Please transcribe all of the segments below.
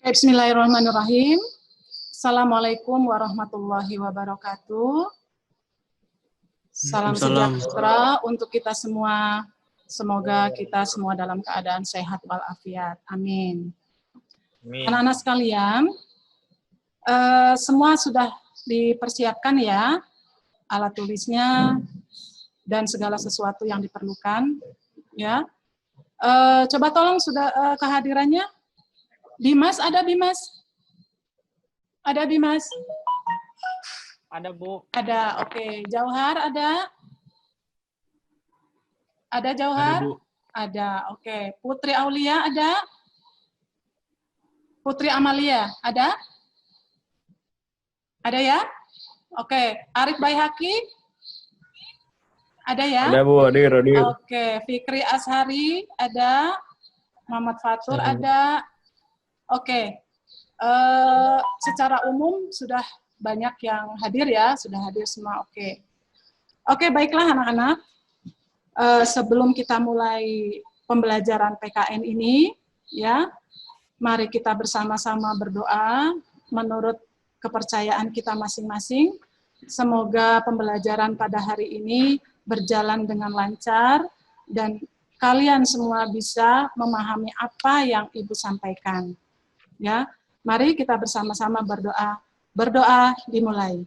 Bismillahirrahmanirrahim. Assalamualaikum warahmatullahi wabarakatuh. Salam sejahtera untuk kita semua. Semoga kita semua dalam keadaan sehat walafiat. Amin. Anak-anak sekalian, semua sudah dipersiapkan ya, alat tulisnya dan segala sesuatu yang diperlukan. Ya, coba tolong sudah kehadirannya. Bimas, ada Bimas? Ada Bimas? Ada, Bu. Ada, oke. Jauhar ada? Ada Jauhar? Ada, Bu. Ada, oke. Putri Aulia ada? Putri Amalia ada? Ada ya? Oke. Arif Baihaki? Ada ya? Ada, Bu. Hadir. Oke. Fikri Ashari ada? Muhammad Fatur ada? Oke. Secara umum sudah banyak yang hadir ya, sudah hadir semua. Oke. Oke, baiklah anak-anak. Sebelum kita mulai pembelajaran PKN ini, ya, mari kita bersama-sama berdoa menurut kepercayaan kita masing-masing. Semoga pembelajaran pada hari ini berjalan dengan lancar dan kalian semua bisa memahami apa yang Ibu sampaikan. Ya, mari kita bersama-sama berdoa. Berdoa dimulai.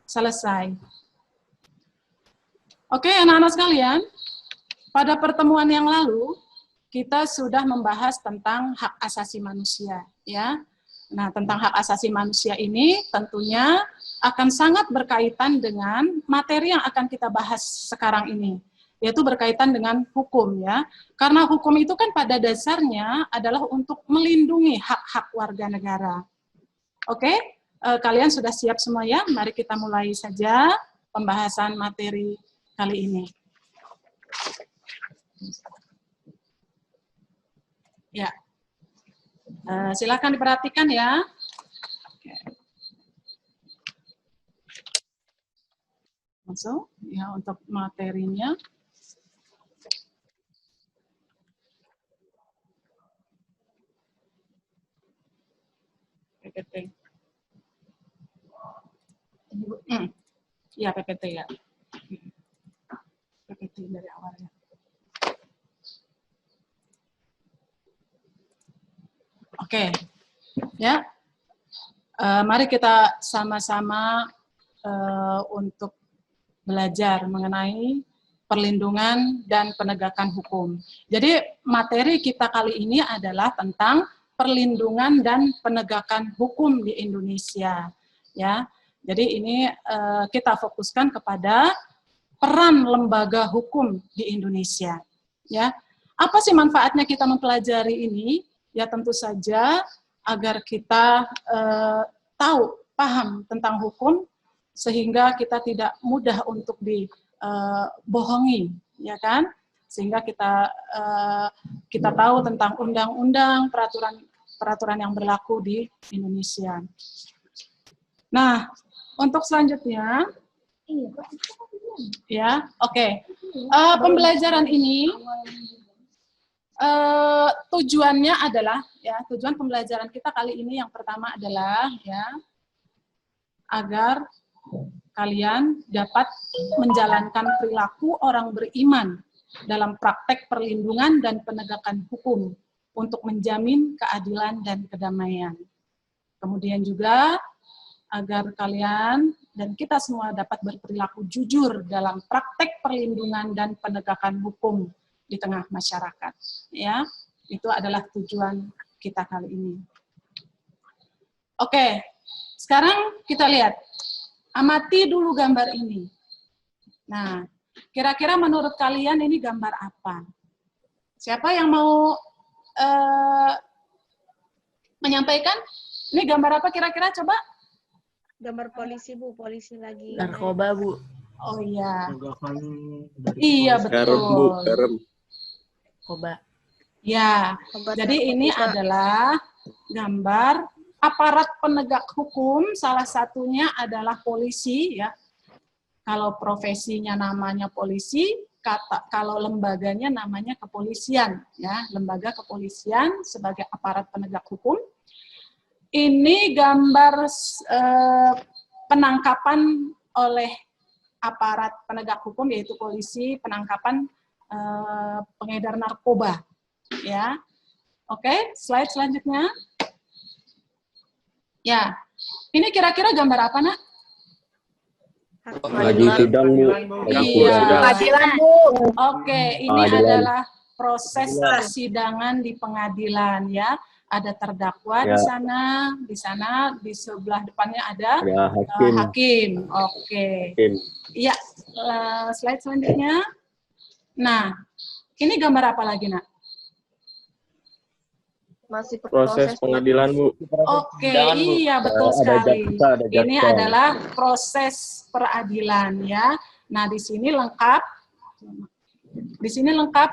Selesai. Oke, anak-anak sekalian, pada pertemuan yang lalu kita sudah membahas tentang hak asasi manusia, ya. Nah, tentang hak asasi manusia ini tentunya akan sangat berkaitan dengan materi yang akan kita bahas sekarang ini, yaitu berkaitan dengan hukum, ya. Karena hukum itu kan pada dasarnya adalah untuk melindungi hak-hak warga negara. Oke, kalian sudah siap semua ya? Mari kita mulai saja pembahasan materi kali ini. Ya, silakan diperhatikan ya. Oke. Masuk ya untuk materinya. PPT. Ya, PPT ya. PPT dari awalnya. Oke, ya. Mari kita sama-sama untuk belajar mengenai perlindungan dan penegakan hukum. Jadi materi kita kali ini adalah tentang perlindungan dan penegakan hukum di Indonesia. Ya, jadi ini kita fokuskan kepada peran lembaga hukum di Indonesia. Ya, apa sih manfaatnya kita mempelajari ini? Ya tentu saja agar kita tahu, paham tentang hukum, sehingga kita tidak mudah untuk dibohongi, ya kan? Sehingga kita tahu tentang undang-undang, peraturan yang berlaku di Indonesia. Nah, untuk selanjutnya, ya, oke. Pembelajaran ini tujuannya adalah, ya, tujuan pembelajaran kita kali ini yang pertama adalah, ya, agar kalian dapat menjalankan perilaku orang beriman dalam praktek perlindungan dan penegakan hukum untuk menjamin keadilan dan kedamaian. Kemudian juga agar kalian dan kita semua dapat berperilaku jujur dalam praktek perlindungan dan penegakan hukum di tengah masyarakat, ya. Itu adalah tujuan kita kali ini. Oke, sekarang kita lihat, amati dulu gambar ini. Nah, kira-kira menurut kalian ini gambar apa? Siapa yang mau menyampaikan? Ini gambar apa kira-kira, coba? Gambar polisi, Bu, polisi lagi. Narkoba, Bu. Oh iya. Iya, betul. Narkoba. Ya, jadi ini adalah gambar aparat penegak hukum, salah satunya adalah polisi, ya. Kalau profesinya namanya polisi, kalau lembaganya namanya kepolisian, ya, lembaga kepolisian sebagai aparat penegak hukum. Ini gambar penangkapan oleh aparat penegak hukum, yaitu polisi, penangkapan pengedar narkoba, ya. Oke, slide selanjutnya. Ya, ini kira-kira gambar apa, Nak? Maju sidang, Bu. Iya. Pengadilan, Bu. Oke, ini adalah proses persidangan di pengadilan, ya. Ada terdakwa Ya. di sana di sebelah depannya ada Hakim. hakim. Oke. Hakim. Iya, slide selanjutnya. Nah, ini gambar apa lagi, Nak? Masih Proses pengadilan, Bu. Oke, iya betul Ada sekali. jaksa, ada jaksa. Ini adalah proses peradilan, ya. Nah, di sini lengkap. Di sini lengkap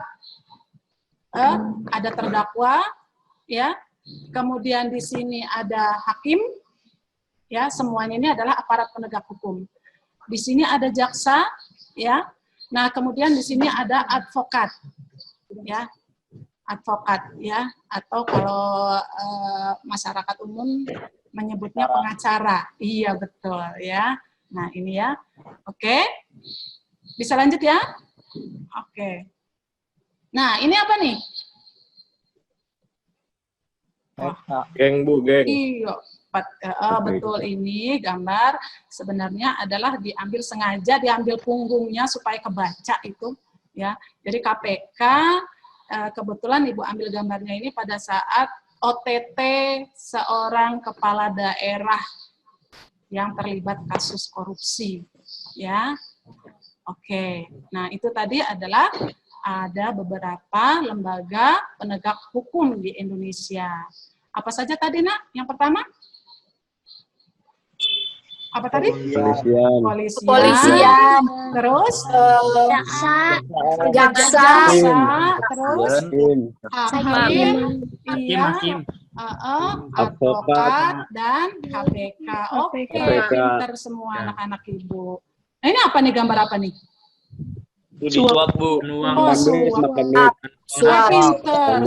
ada terdakwa, ya. Kemudian di sini ada hakim, ya. Semuanya ini adalah aparat penegak hukum. Di sini ada jaksa, ya. Nah, kemudian di sini ada advokat, ya. Advokat, ya, atau kalau masyarakat umum menyebutnya pengacara. Iya, betul, ya. Nah, ini ya. Oke. Bisa lanjut ya? Oke. Nah, ini apa nih? Geng, Bu, geng. Iya, betul, ini gambar sebenarnya adalah diambil sengaja, diambil punggungnya supaya kebaca itu, ya. Jadi KPK kebetulan Ibu ambil gambarnya ini pada saat OTT seorang kepala daerah yang terlibat kasus korupsi, ya. Oke, nah itu tadi adalah ada beberapa lembaga penegak hukum di Indonesia. Apa saja tadi, Nak? Yang pertama? Apa tadi? Polisian. Terus? Jaksa. Terus? Hakim. Iya. Advokat dan KPK. Oke, pinter semua anak-anak Ibu. Nah, ini apa nih, gambar apa nih? Suap, Bu. Oh, suap. Pinter,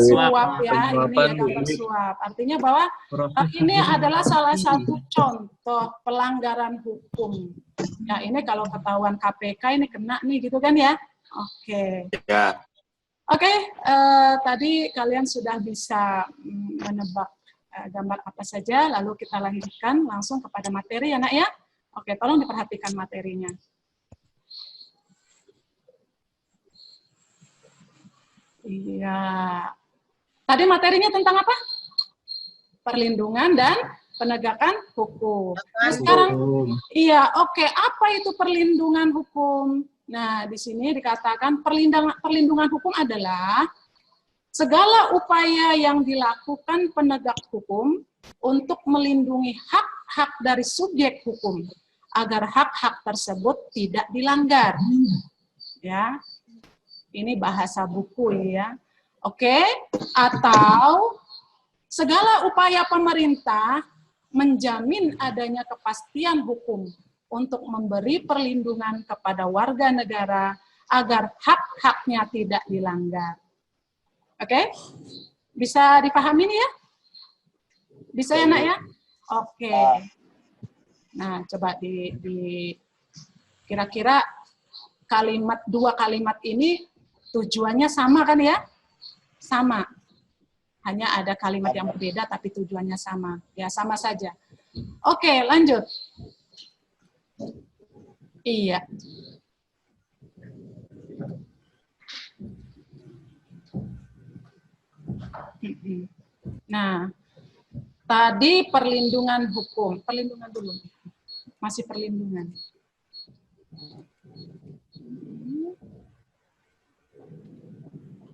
suap ya. Ini ya gambar suap. Artinya bahwa ini adalah salah satu contoh pelanggaran hukum. Ya, ini kalau ketahuan KPK ini kena nih gitu kan ya. Oke. Ya. Oke, tadi kalian sudah bisa menebak gambar apa saja, lalu kita lanjutkan langsung kepada materi ya, Nak ya. Oke, tolong diperhatikan materinya. Iya. Tadi materinya tentang apa? Perlindungan dan penegakan hukum. Nah, sekarang, iya, oke. Apa itu perlindungan hukum? Nah, di sini dikatakan perlindungan hukum adalah segala upaya yang dilakukan penegak hukum untuk melindungi hak-hak dari subjek hukum agar hak-hak tersebut tidak dilanggar. Ya. Ini bahasa buku ya. Oke, atau segala upaya pemerintah menjamin adanya kepastian hukum untuk memberi perlindungan kepada warga negara agar hak-haknya tidak dilanggar. Oke? Bisa dipahami nih ya? Bisa ya, Nak ya? Oke. Nah, coba di kira-kira dua kalimat ini tujuannya sama kan ya? Sama. Hanya ada kalimat yang berbeda tapi tujuannya sama. Ya, sama saja. Oke, lanjut. Iya. Nah, tadi perlindungan hukum. Perlindungan dulu. Masih perlindungan.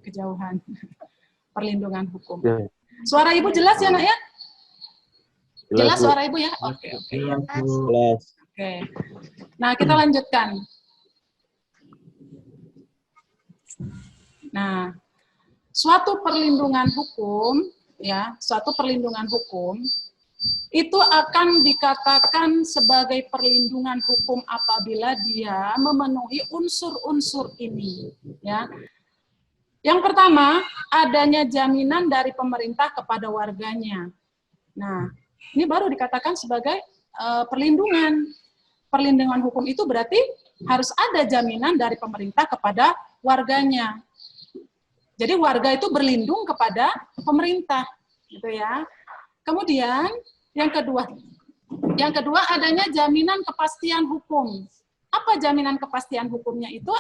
Kejauhan. Perlindungan hukum. Suara Ibu jelas ya, Nak ya? Jelas suara Ibu ya? Oke. Jelas. Oke. Nah, kita lanjutkan. Nah, suatu perlindungan hukum, ya, suatu perlindungan hukum itu akan dikatakan sebagai perlindungan hukum apabila dia memenuhi unsur-unsur ini, ya. Yang pertama, adanya jaminan dari pemerintah kepada warganya. Nah, ini baru dikatakan sebagai perlindungan. Perlindungan hukum itu berarti harus ada jaminan dari pemerintah kepada warganya. Jadi warga itu berlindung kepada pemerintah, gitu ya. Kemudian yang kedua adanya jaminan kepastian hukum. Apa jaminan kepastian hukumnya itu?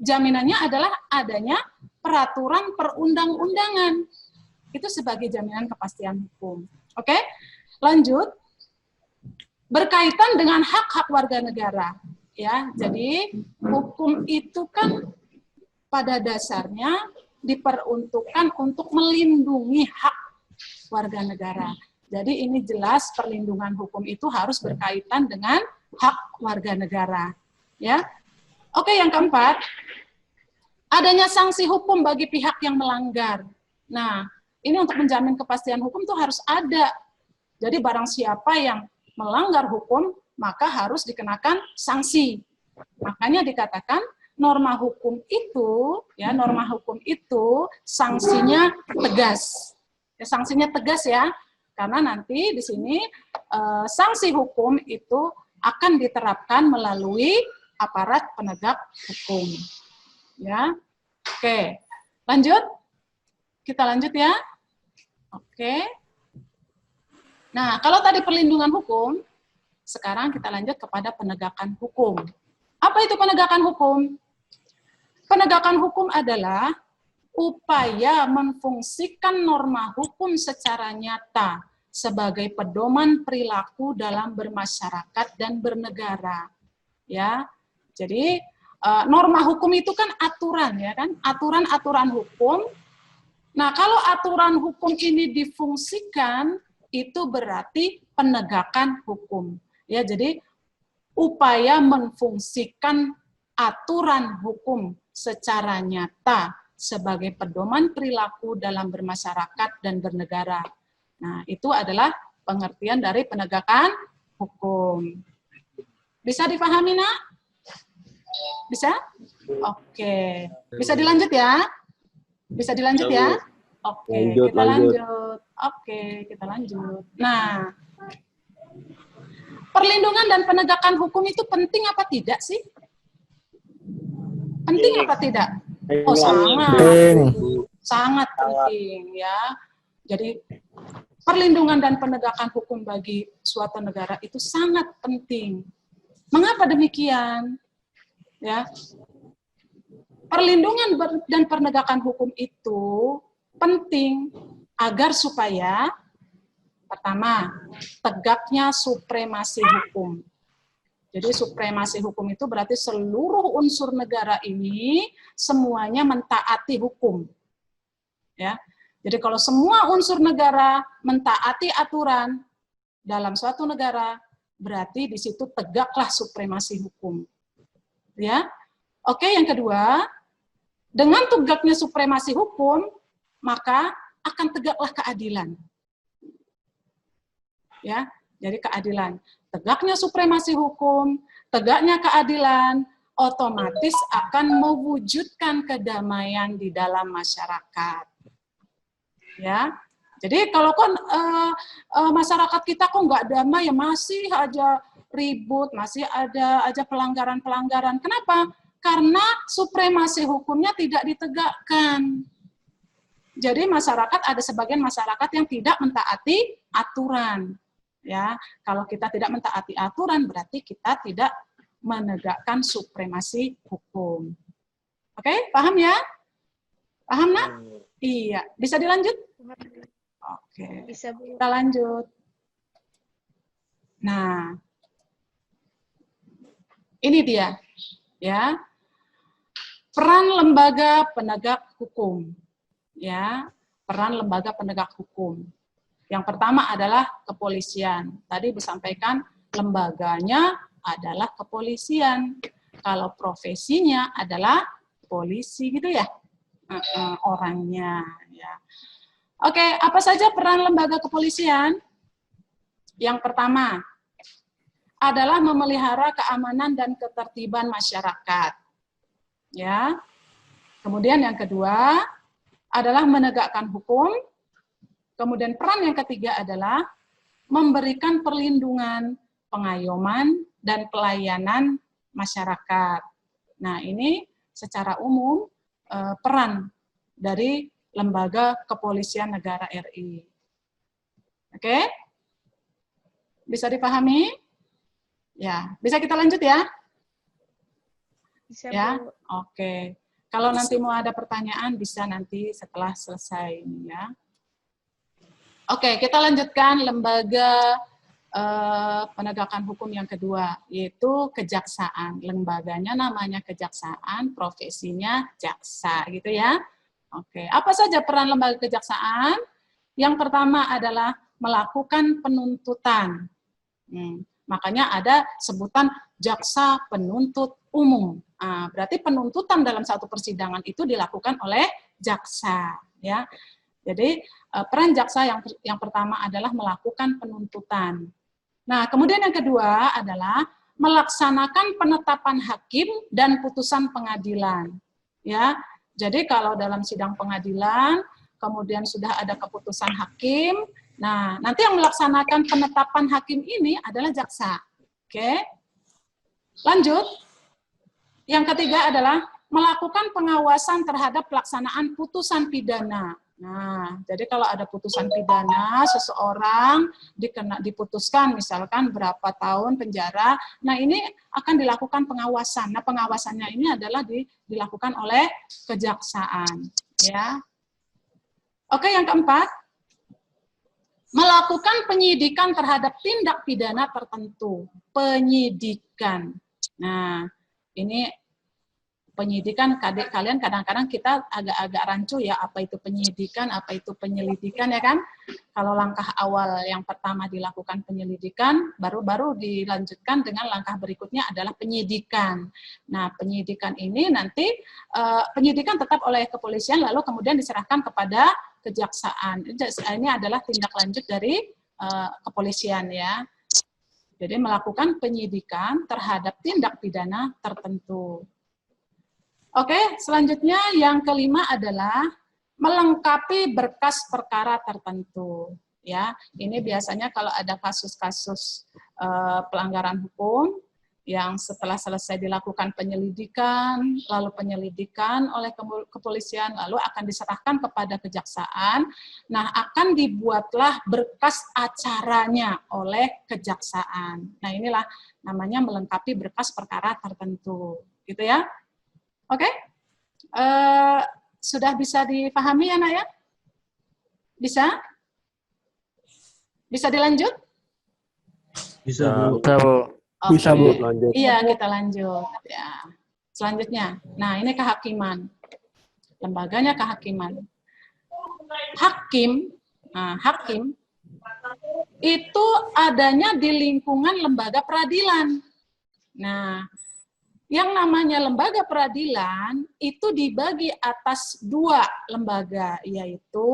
Jaminannya adalah adanya peraturan perundang-undangan. Itu sebagai jaminan kepastian hukum. Oke? Lanjut. Berkaitan dengan hak-hak warga negara, ya. Jadi hukum itu kan pada dasarnya diperuntukkan untuk melindungi hak warga negara. Jadi ini jelas perlindungan hukum itu harus berkaitan dengan hak warga negara, ya. Oke, yang keempat, adanya sanksi hukum bagi pihak yang melanggar. Nah, ini untuk menjamin kepastian hukum itu harus ada. Jadi barang siapa yang melanggar hukum, maka harus dikenakan sanksi. Makanya dikatakan norma hukum itu, ya, norma hukum itu sanksinya tegas. Ya, sanksinya tegas ya. Karena nanti di sini sanksi hukum itu akan diterapkan melalui aparat penegak hukum. Ya, oke, lanjut. Kita lanjut ya. Oke. Nah, kalau tadi perlindungan hukum, sekarang kita lanjut kepada penegakan hukum. Apa itu penegakan hukum? Penegakan hukum adalah upaya memfungsikan norma hukum secara nyata sebagai pedoman perilaku dalam bermasyarakat dan bernegara. Ya, jadi norma hukum itu kan aturan, ya kan? Aturan-aturan hukum. Nah, kalau aturan hukum ini difungsikan, itu berarti penegakan hukum. Ya, jadi upaya memfungsikan aturan hukum secara nyata sebagai pedoman perilaku dalam bermasyarakat dan bernegara. Nah, itu adalah pengertian dari penegakan hukum. Bisa dipahami, Nak? Bisa? Oke. Bisa dilanjut ya? Bisa dilanjut ya? Oke, kita lanjut. Oke, kita lanjut. Nah, perlindungan dan penegakan hukum itu penting apa tidak sih? Penting apa tidak? Oh, sangat. Sangat penting ya. Jadi perlindungan dan penegakan hukum bagi suatu negara itu sangat penting. Mengapa demikian? Ya. Perlindungan dan penegakan hukum itu penting agar supaya pertama, tegaknya supremasi hukum. Jadi supremasi hukum itu berarti seluruh unsur negara ini semuanya mentaati hukum. Ya. Jadi kalau semua unsur negara mentaati aturan dalam suatu negara, berarti di situ tegaklah supremasi hukum. Ya. Oke, yang kedua, dengan tegaknya supremasi hukum, maka akan tegaklah keadilan. Ya, jadi keadilan. Tegaknya supremasi hukum, tegaknya keadilan, otomatis akan mewujudkan kedamaian di dalam masyarakat. Ya, jadi kalau masyarakat kita kok nggak damai, ya masih aja ribut, masih ada aja pelanggaran-pelanggaran. Kenapa? Karena supremasi hukumnya tidak ditegakkan. Jadi masyarakat, ada sebagian masyarakat yang tidak mentaati aturan. Ya, kalau kita tidak mentaati aturan, berarti kita tidak menegakkan supremasi hukum. Oke, paham ya? Paham, Nak? Iya. Bisa dilanjut? Oke. Bisa, Bu. Kita lanjut. Nah, ini dia, ya. Peran lembaga penegak hukum. Ya, peran lembaga penegak hukum. Yang pertama adalah kepolisian. Tadi disampaikan lembaganya adalah kepolisian. Kalau profesinya adalah polisi gitu ya, orangnya. Ya. Oke, apa saja peran lembaga kepolisian? Yang pertama adalah memelihara keamanan dan ketertiban masyarakat. Ya. Kemudian yang kedua adalah menegakkan hukum. Kemudian peran yang ketiga adalah memberikan perlindungan, pengayoman, dan pelayanan masyarakat. Nah, ini secara umum peran dari Lembaga Kepolisian Negara RI. Oke? Bisa dipahami? Ya, bisa kita lanjut ya? Bisa, Ya, Bu. oke. Kalau nanti mau ada pertanyaan, bisa nanti setelah selesai ini ya. Oke, kita lanjutkan lembaga penegakan hukum yang kedua, yaitu kejaksaan. Lembaganya namanya kejaksaan, profesinya jaksa, gitu ya. Oke, apa saja peran lembaga kejaksaan? Yang pertama adalah melakukan penuntutan. Makanya ada sebutan jaksa penuntut umum. Berarti penuntutan dalam satu persidangan itu dilakukan oleh jaksa, ya. Jadi peran jaksa yang pertama adalah melakukan penuntutan. Nah, kemudian yang kedua adalah melaksanakan penetapan hakim dan putusan pengadilan. Ya, jadi kalau dalam sidang pengadilan, kemudian sudah ada keputusan hakim, nah nanti yang melaksanakan penetapan hakim ini adalah jaksa. Oke, lanjut. Yang ketiga adalah melakukan pengawasan terhadap pelaksanaan putusan pidana. Nah, jadi kalau ada putusan pidana, seseorang diputuskan misalkan berapa tahun penjara, nah ini akan dilakukan pengawasan. Nah, pengawasannya ini adalah dilakukan oleh kejaksaan. Ya. Oke, yang keempat, melakukan penyidikan terhadap tindak pidana tertentu. Penyidikan. Nah, ini penyidikan, kalian kadang-kadang kita agak-agak rancu ya, apa itu penyidikan, apa itu penyelidikan ya kan. Kalau langkah awal yang pertama dilakukan penyelidikan, baru dilanjutkan dengan langkah berikutnya adalah penyidikan. Nah, penyidikan ini nanti, penyidikan tetap oleh kepolisian, lalu kemudian diserahkan kepada kejaksaan. Ini adalah tindak lanjut dari kepolisian ya. Jadi melakukan penyidikan terhadap tindak pidana tertentu. Oke, selanjutnya yang kelima adalah melengkapi berkas perkara tertentu. Ya, ini biasanya kalau ada kasus-kasus pelanggaran hukum yang setelah selesai dilakukan penyelidikan, lalu penyelidikan oleh kepolisian, lalu akan diserahkan kepada kejaksaan. Nah, akan dibuatlah berkas acaranya oleh kejaksaan. Nah, inilah namanya melengkapi berkas perkara tertentu, gitu ya. Oke, sudah bisa dipahami ya, Nak ya? Bisa? Bisa dilanjut? Bisa, Bu. Oke. Bisa, Bu. Lanjut. Iya, kita lanjut. Ya. Selanjutnya, nah ini kehakiman. Lembaganya kehakiman. Hakim itu adanya di lingkungan lembaga peradilan. Nah, yang namanya lembaga peradilan itu dibagi atas dua lembaga, yaitu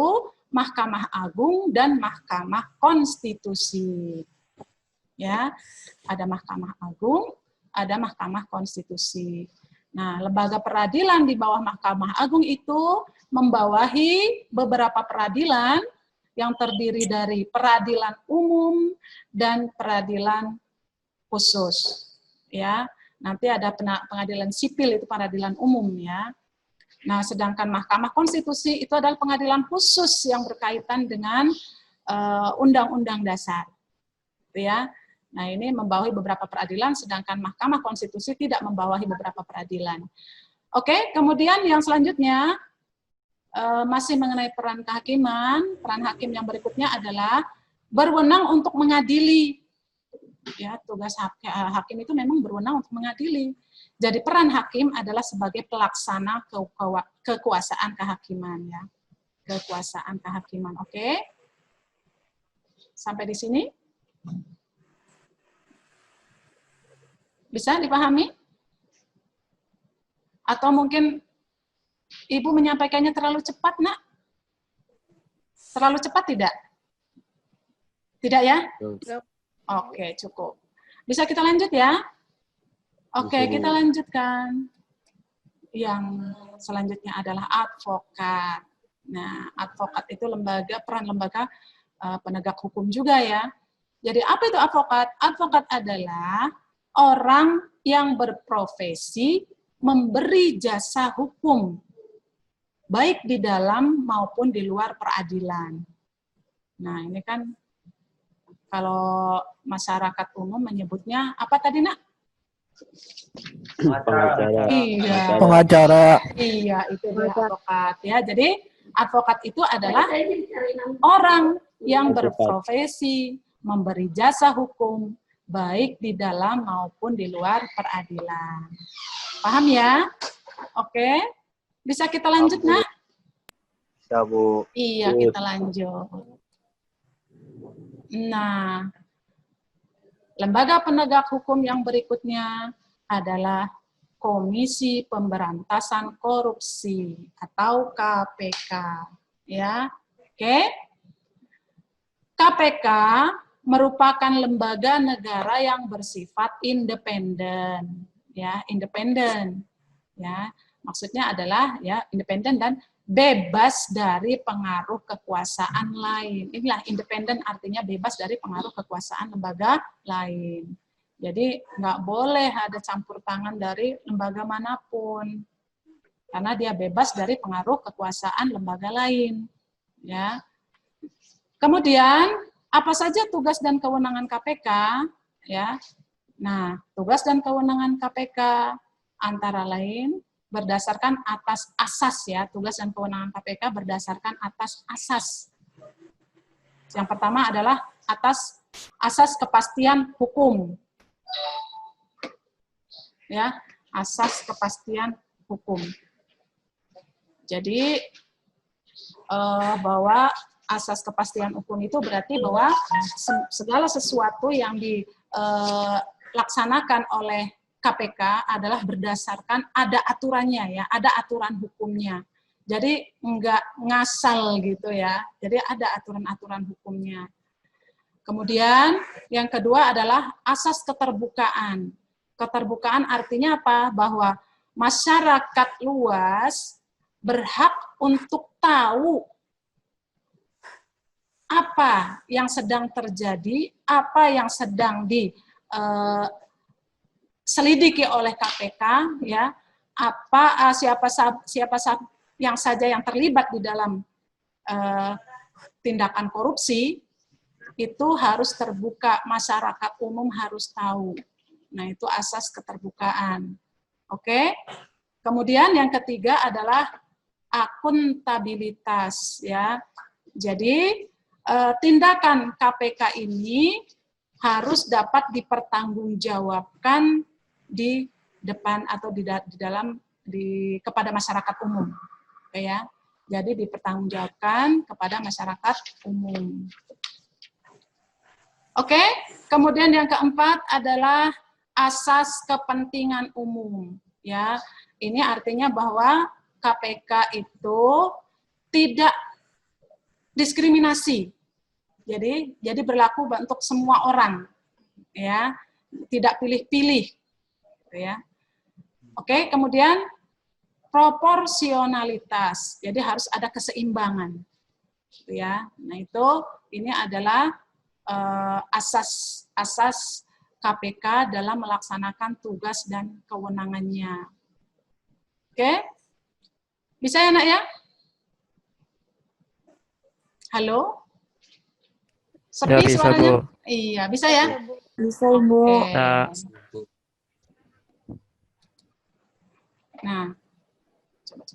Mahkamah Agung dan Mahkamah Konstitusi. Ya, ada Mahkamah Agung, ada Mahkamah Konstitusi. Nah, lembaga peradilan di bawah Mahkamah Agung itu membawahi beberapa peradilan yang terdiri dari peradilan umum dan peradilan khusus. Ya. Nanti ada pengadilan sipil, itu peradilan umum ya. Nah, sedangkan Mahkamah Konstitusi itu adalah pengadilan khusus yang berkaitan dengan Undang-Undang Dasar. Gitu ya. Nah, ini membawahi beberapa peradilan, sedangkan Mahkamah Konstitusi tidak membawahi beberapa peradilan. Oke, kemudian yang selanjutnya, masih mengenai peran kehakiman, peran hakim yang berikutnya adalah berwenang untuk mengadili. Ya, tugas hakim itu memang berwenang untuk mengadili. Jadi peran hakim adalah sebagai pelaksana kekuasaan kehakiman ya. Kekuasaan kehakiman. Oke. Sampai di sini? Bisa dipahami? Atau mungkin Ibu menyampaikannya terlalu cepat, Nak? Terlalu cepat tidak? Tidak ya? Oke, cukup. Bisa kita lanjut ya? Oke, Bisa, Bu. kita lanjutkan. Yang selanjutnya adalah advokat. Nah, advokat itu peran lembaga penegak hukum juga ya. Jadi apa itu advokat? Advokat adalah orang yang berprofesi memberi jasa hukum, baik di dalam maupun di luar peradilan. Nah, ini kan kalau masyarakat umum menyebutnya apa tadi, Nak? Pengacara. Iya. Pengacara. Iya, itu dia advokat ya. Jadi advokat itu adalah orang yang berprofesi memberi jasa hukum baik di dalam maupun di luar peradilan. Paham ya? Oke. Bisa kita lanjut, Nak? Bisa, Bu. Iya, kita lanjut. Nah, lembaga penegak hukum yang berikutnya adalah Komisi Pemberantasan Korupsi atau KPK. Ya, oke. KPK merupakan lembaga negara yang bersifat independen, ya, independen. Ya, maksudnya adalah ya independen dan bebas dari pengaruh kekuasaan lain. Inilah independen artinya bebas dari pengaruh kekuasaan lembaga lain. Jadi nggak boleh ada campur tangan dari lembaga manapun, karena dia bebas dari pengaruh kekuasaan lembaga lain. Ya. Kemudian apa saja tugas dan kewenangan KPK? Ya. Nah, tugas dan kewenangan KPK antara lain berdasarkan atas asas ya, tugas dan kewenangan KPK berdasarkan atas asas. Yang pertama adalah atas asas kepastian hukum. Ya, asas kepastian hukum. Jadi bahwa asas kepastian hukum itu berarti bahwa segala sesuatu yang dilaksanakan oleh KPK adalah berdasarkan ada aturannya ya, ada aturan hukumnya. Jadi enggak ngasal gitu ya. Jadi ada aturan-aturan hukumnya. Kemudian yang kedua adalah asas keterbukaan. Keterbukaan artinya apa? Bahwa masyarakat luas berhak untuk tahu apa yang sedang terjadi, apa yang sedang diselidiki oleh KPK, ya, apa siapa yang saja yang terlibat di dalam tindakan korupsi, itu harus terbuka, masyarakat umum harus tahu. Nah, itu asas keterbukaan. Oke. Kemudian yang ketiga adalah akuntabilitas, ya. Jadi tindakan KPK ini harus dapat dipertanggungjawabkan di depan atau kepada masyarakat umum, ya. Jadi dipertanggungjawabkan kepada masyarakat umum. Oke, kemudian yang keempat adalah asas kepentingan umum, ya. Ini artinya bahwa KPK itu tidak diskriminasi. Jadi berlaku untuk semua orang, ya, tidak pilih-pilih, gitu ya. Oke, kemudian proporsionalitas, jadi harus ada keseimbangan, gitu ya. Nah ini adalah asas KPK dalam melaksanakan tugas dan kewenangannya. Oke, bisa ya, Nak ya? Halo? Sepi Ya, bisa, suaranya? Bu. Iya, bisa ya? Bisa, Ibu. Oke. Nah. Nah, coba.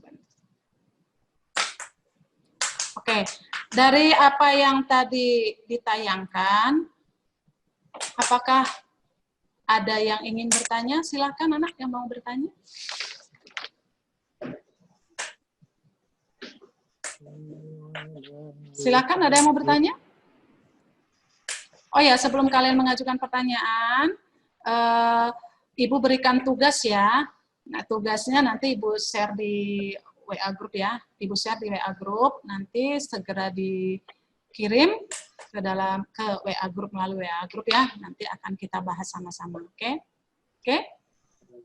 Oke, dari apa yang tadi ditayangkan, apakah ada yang ingin bertanya? Silakan anak yang mau bertanya. Silakan, ada yang mau bertanya? Oh ya, sebelum kalian mengajukan pertanyaan, Ibu berikan tugas ya. Nah, tugasnya nanti Ibu share di WA group ya. Ibu share di WA group, nanti segera dikirim ke WA grup, melalui WA grup ya. Nanti akan kita bahas sama-sama. Oke? Oke?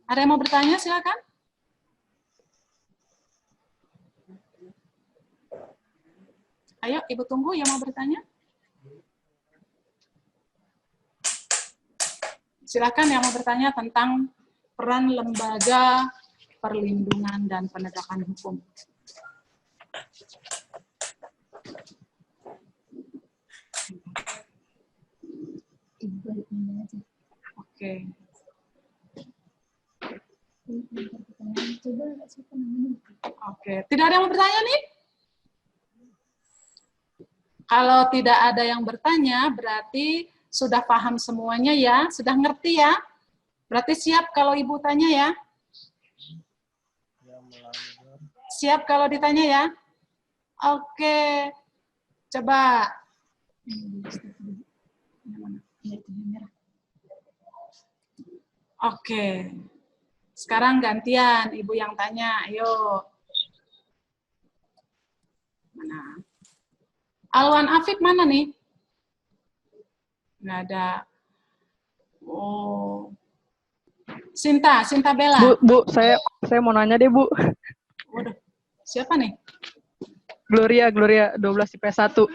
Ada yang mau bertanya? Silakan. Ayo, Ibu tunggu yang mau bertanya. Silakan yang mau bertanya tentang peran lembaga perlindungan dan penegakan hukum. Oke. Oke, tidak ada yang mau bertanya nih? Kalau tidak ada yang bertanya, berarti sudah paham semuanya ya, sudah ngerti ya. Berarti siap kalau Ibu tanya ya. Siap kalau ditanya ya. Oke, coba. Oke, sekarang gantian Ibu yang tanya, ayo. Mana? Alwan Afif mana nih? Nggak ada. Oh. Sinta Bella. Bu, saya mau nanya deh, Bu. Waduh, siapa nih? Gloria 12 IPS 1.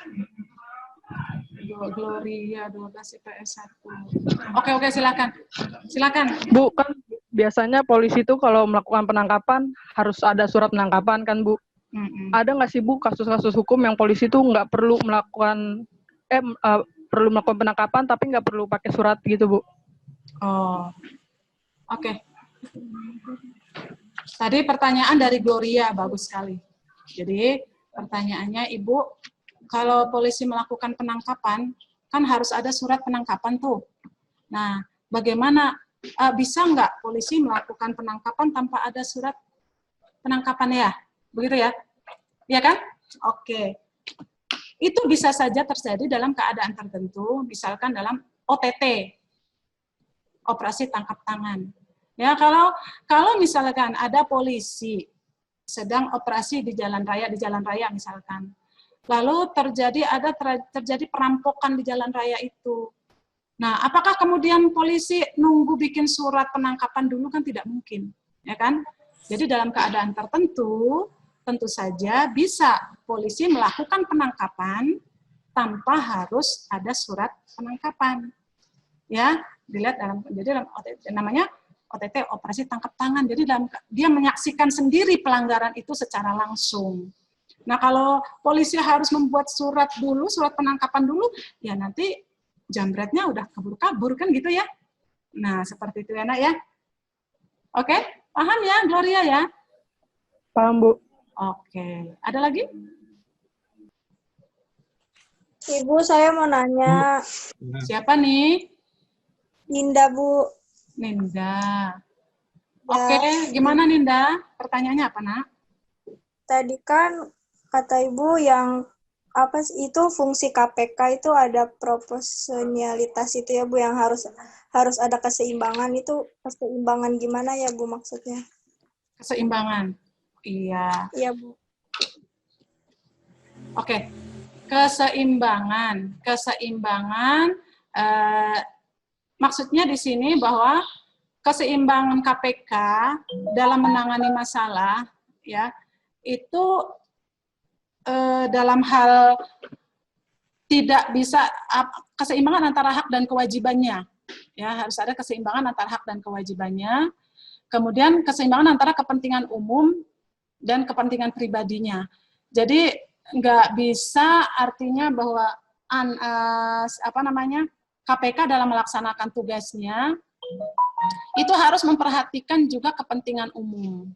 Gloria 12 IPS 1. Oke, silakan. Silakan. Bu, kan biasanya polisi itu kalau melakukan penangkapan harus ada surat penangkapan kan, Bu? Ada nggak sih, Bu, kasus-kasus hukum yang polisi itu nggak perlu melakukan perlu melakukan penangkapan tapi nggak perlu pakai surat gitu, Bu? Oh, oke. Tadi pertanyaan dari Gloria, bagus sekali. Jadi pertanyaannya, Ibu, kalau polisi melakukan penangkapan, kan harus ada surat penangkapan tuh. Nah, bagaimana, bisa nggak polisi melakukan penangkapan tanpa ada surat penangkapan ya? Begitu ya? Iya kan? Oke. Itu bisa saja terjadi dalam keadaan tertentu, misalkan dalam OTT, operasi tangkap tangan. Ya, kalau misalkan ada polisi sedang operasi di jalan raya misalkan. Lalu terjadi perampokan di jalan raya itu. Nah, apakah kemudian polisi nunggu bikin surat penangkapan dulu? Kan tidak mungkin, ya kan? Jadi dalam keadaan tertentu, tentu saja bisa polisi melakukan penangkapan tanpa harus ada surat penangkapan. Ya, dilihat dalam OTT, namanya OTT, operasi tangkap tangan. Jadi dia menyaksikan sendiri pelanggaran itu secara langsung. Nah, kalau polisi harus membuat surat penangkapan dulu, ya nanti jambretnya udah kabur-kabur kan gitu ya. Nah, seperti itu ya, Nak ya. Oke, paham ya, Gloria ya? Paham, Bu. Oke, ada lagi? Ibu, saya mau nanya. Siapa nih? Ninda, Bu. Ninda. Ya. Oke, gimana Ninda? Pertanyaannya apa, Nak? Tadi kan kata Ibu yang apa itu fungsi KPK itu ada proporsionalitas itu ya Bu, yang harus ada keseimbangan. Itu keseimbangan gimana ya Bu maksudnya? Keseimbangan. Iya. Iya, Bu. Oke. Keseimbangan maksudnya di sini bahwa keseimbangan KPK dalam menangani masalah ya itu dalam hal tidak bisa keseimbangan antara hak dan kewajibannya ya, harus ada keseimbangan antara hak dan kewajibannya, kemudian keseimbangan antara kepentingan umum dan kepentingan pribadinya. Jadi nggak bisa artinya bahwa KPK dalam melaksanakan tugasnya itu harus memperhatikan juga kepentingan umum.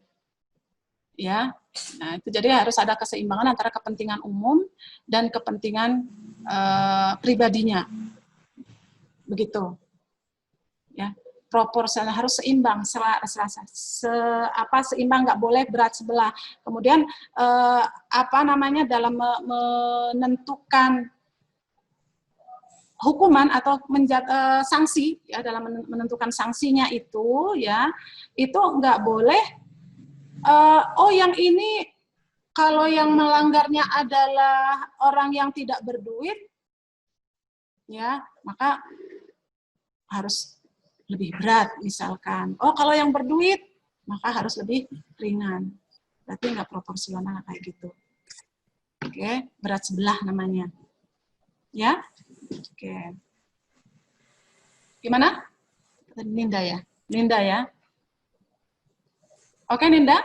Ya. Nah, itu jadi harus ada keseimbangan antara kepentingan umum dan kepentingan pribadinya. Begitu. Ya. Proporsional, harus seimbang, seimbang, nggak boleh berat sebelah. Kemudian dalam menentukan hukuman atau sanksi ya, dalam menentukan sanksinya itu ya, itu nggak boleh yang ini kalau yang melanggarnya adalah orang yang tidak berduit, ya, maka harus lebih berat misalkan. Oh, kalau yang berduit, maka harus lebih ringan. Berarti nggak proporsional kayak gitu. Oke, berat sebelah namanya. Ya? Oke. Gimana? Ninda ya? Ninda ya? Oke, Ninda?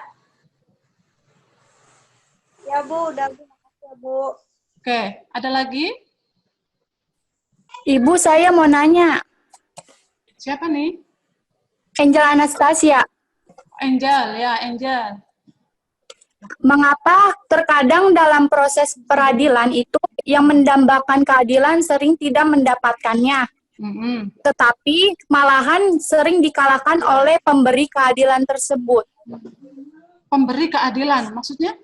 Ya, Bu. Udah, Bu. Makasih ya, Bu. Oke, ada lagi? Ibu, saya mau nanya. Siapa nih? Angel Anastasia, Angel, ya, Angel. mengapa terkadang dalam proses peradilan itu yang mendambakan keadilan sering tidak mendapatkannya, tetapi malahan sering dikalahkan oleh pemberi keadilan tersebut? Pemberi keadilan, maksudnya?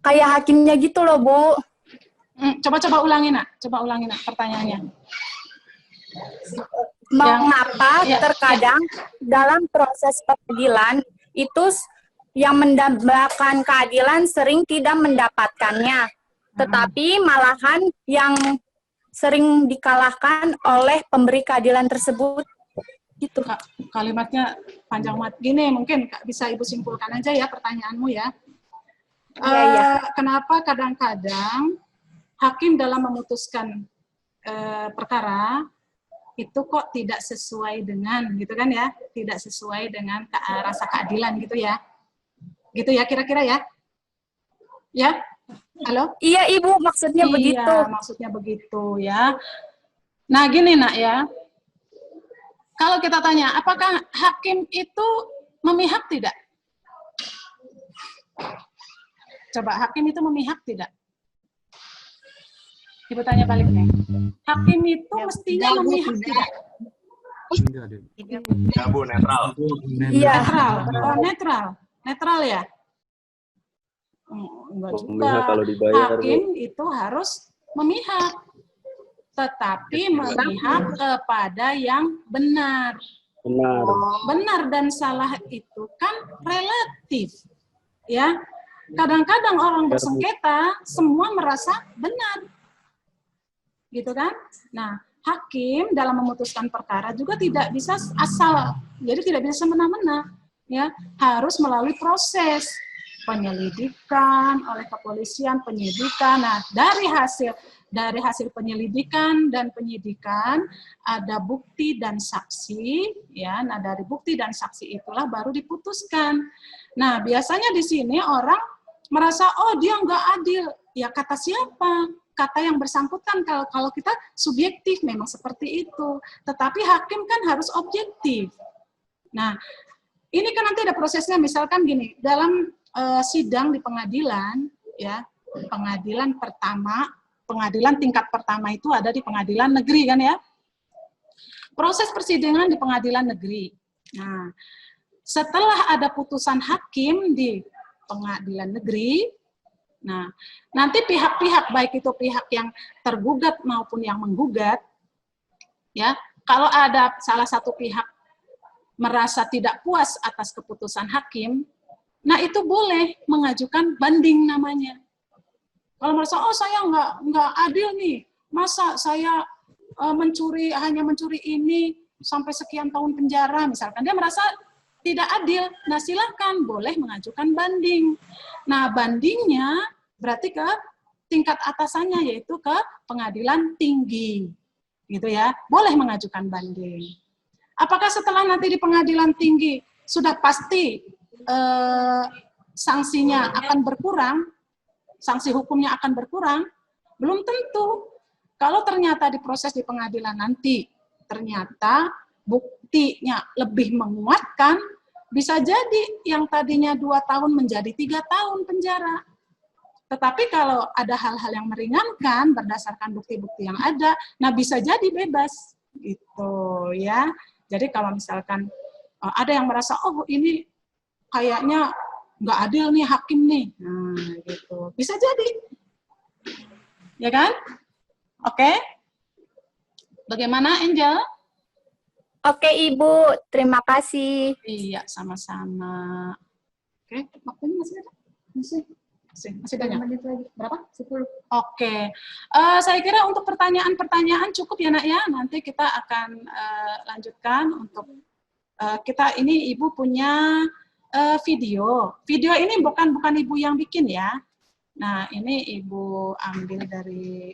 Kayak hakimnya gitu loh, Bu. Coba ulangi, Nak. Coba ulangi, Nak, pertanyaannya. Mengapa terkadang dalam proses peradilan itu yang mendambakan keadilan sering tidak mendapatkannya, tetapi malahan yang sering dikalahkan oleh pemberi keadilan tersebut? Gitu. Kak, kalimatnya panjang banget. Gini, mungkin Kak, bisa Ibu simpulkan aja ya pertanyaanmu ya. Kenapa kadang-kadang hakim dalam memutuskan perkara itu kok tidak sesuai dengan, gitu kan ya, tidak sesuai dengan rasa keadilan gitu ya. Gitu ya kira-kira ya? Ya? Halo? Iya, Ibu, maksudnya begitu. Iya, maksudnya begitu ya. Nah, gini, Nak ya. Kalau kita tanya, apakah hakim itu memihak tidak? Coba, hakim itu memihak tidak? Ibu tanya balik nih. Hakim itu mestinya memihak tidak? Ya, Bu, netral. Iya. Netral. Oh, netral. Netral ya? Enggak juga. Memihak kalau dibayar, Hakim itu harus memihak. Tetapi memihak kepada yang benar. Benar. Benar dan salah itu kan relatif. Ya. Kadang-kadang orang bersengketa semua merasa benar. Gitu kan? Nah, hakim dalam memutuskan perkara juga tidak bisa asal. Jadi tidak bisa semena-mena. Ya, harus melalui proses penyelidikan oleh kepolisian, penyidikan. Nah, dari hasil penyelidikan dan penyidikan ada bukti dan saksi, ya. Nah, dari bukti dan saksi itulah baru diputuskan. Nah, biasanya di sini orang merasa oh dia nggak adil. Ya kata siapa? Kata yang bersangkutan. Kalau kita subjektif memang seperti itu. Tetapi hakim kan harus objektif. Nah, ini kan nanti ada prosesnya, misalkan gini, dalam sidang di pengadilan, ya, pengadilan pertama, pengadilan tingkat pertama itu ada di pengadilan negeri kan ya. Proses persidangan di pengadilan negeri. Nah, setelah ada putusan hakim di pengadilan negeri, nah, nanti pihak-pihak, baik itu pihak yang tergugat maupun yang menggugat, ya, kalau ada salah satu pihak merasa tidak puas atas keputusan hakim, nah itu boleh mengajukan banding namanya. Kalau merasa, oh saya nggak adil nih, masa saya hanya mencuri ini sampai sekian tahun penjara, misalkan dia merasa tidak adil, nah silahkan boleh mengajukan banding. Nah bandingnya berarti ke tingkat atasannya, yaitu ke pengadilan tinggi, gitu ya, boleh mengajukan banding. Apakah setelah nanti di pengadilan tinggi sudah pasti sanksinya akan berkurang, sanksi hukumnya akan berkurang? Belum tentu. Kalau ternyata di proses di pengadilan nanti ternyata buktinya lebih menguatkan, bisa jadi yang tadinya 2 tahun menjadi 3 tahun penjara. Tetapi kalau ada hal-hal yang meringankan berdasarkan bukti-bukti yang ada, nah bisa jadi bebas, gitu ya. Jadi kalau misalkan ada yang merasa, oh ini kayaknya nggak adil nih hakim nih, nah gitu, bisa jadi, ya kan? Oke, bagaimana Angel? Oke, Ibu, terima kasih. Iya, sama-sama. Oke, waktunya masih ada? Masih? Masih banyak? menit lagi. Berapa? 10. Oke, saya kira untuk pertanyaan-pertanyaan cukup ya nak ya. Nanti kita akan lanjutkan untuk kita ini ibu punya video. Video ini bukan ibu yang bikin ya. Nah ini ibu ambil dari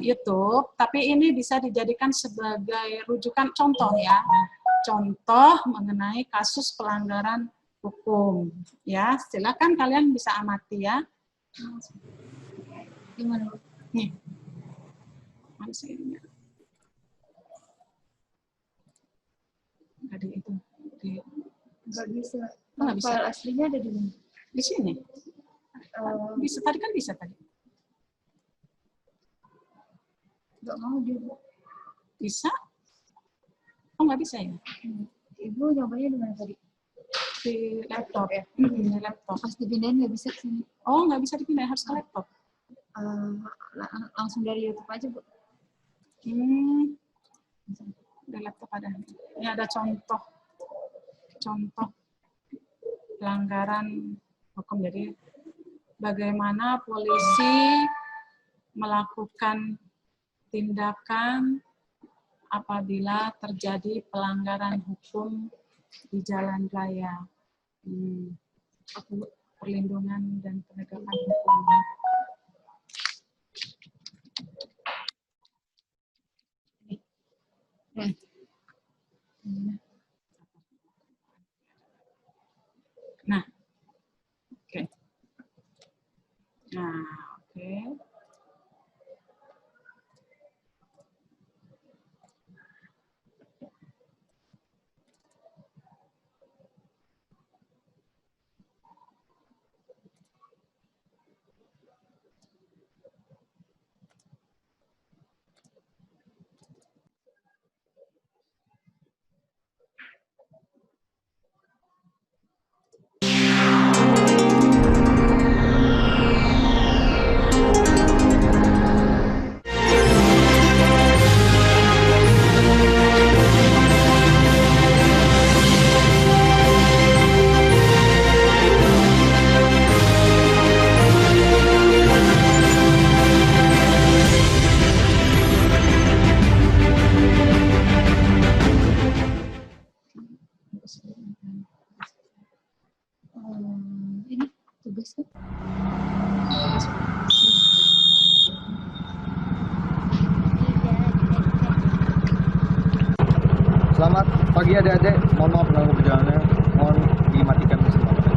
YouTube, tapi ini bisa dijadikan sebagai rujukan contoh ya. Contoh mengenai kasus pelanggaran hukum ya, silakan kalian bisa amati ya. Gimana? Nih, mana sih ini? Tadi itu Nggak bisa. nggak bisa. File aslinya ada di mana? Di sini. Bisa tadi kan bisa tadi. Nggak mau dia. Bu. Bisa? Oh nggak bisa ya? Ibu nyobanya di mana tadi? Di laptop ya. Di laptop. Pas dipindahin nggak bisa ke sini. Oh nggak bisa dipindah, harus ke laptop. Langsung dari YouTube aja, Bu. Di laptop ada. Ini ada contoh pelanggaran hukum. Jadi bagaimana polisi melakukan tindakan apabila terjadi pelanggaran hukum di jalan raya. Perlindungan dan penegakan hukum. Nah, oke. Nah, oke. Ini tugas kan? Selamat pagi adik-adik. Mohon maaf ganggu perjalanannya. Mohon dimatikan mesin motor.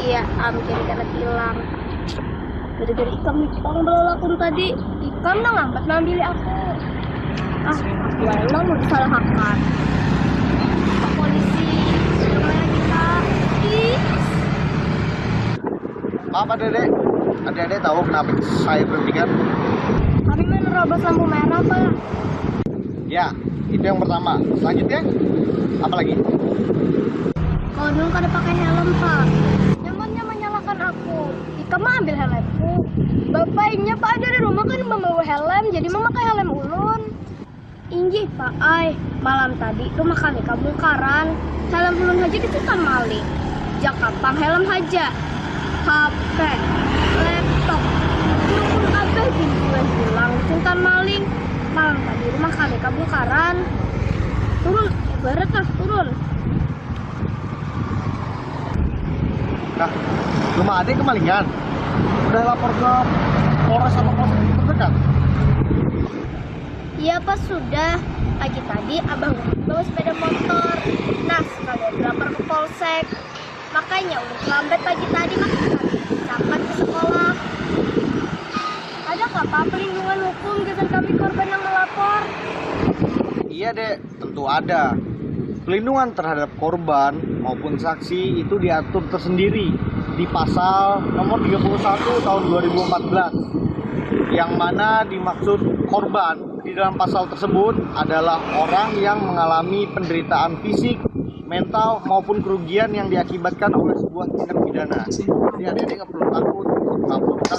Iya, jadi karena hilang. Gara-gara ikan berlaku tadi. Ikan udah lambat ngambil aku. Aku emang mau disalahkan. Pak polisi, namanya kita. Maaf adik-adik. Adik-adik tahu kenapa saya berhentikan? Kami menerobos lampu merah, Pak. Ya, itu yang pertama. Selanjutnya, apa lagi? Kalau dulu kada pakai helm, Pak. Nyamannya menyalahkan aku. Ika mah ambil helmku. Bapaknya Pak ada di rumah kan membawa helm, jadi memakai helm ulun. Inggih, Pak. Malam tadi rumah kami kabungkaran. Helm ulun haja ditekan maling. Jakapang helm haja. HP, laptop. Ulun abah bilang ditekan maling. Malam tadi rumah kami kabungkaran. Turun, ibarat lah turun. Nah, rumah adik kemalingan. Udah lapor ke Polres atau Polsek terdekat? Iya Pak, sudah. Pagi tadi abang bawa sepeda motor. Nah, sekalian dilapor ke Polsek. Makanya udah lambat pagi tadi capat ke sekolah. Ada nggak Pak pelindungan hukum kesan kami korban yang melapor? Iya dek, tentu ada. Pelindungan terhadap korban maupun saksi itu diatur tersendiri di pasal nomor 31 tahun 2014, yang mana dimaksud korban di dalam pasal tersebut adalah orang yang mengalami penderitaan fisik, mental maupun kerugian yang diakibatkan oleh sebuah tindak pidana. Jadi adik-adik nggak perlu takut melaporkan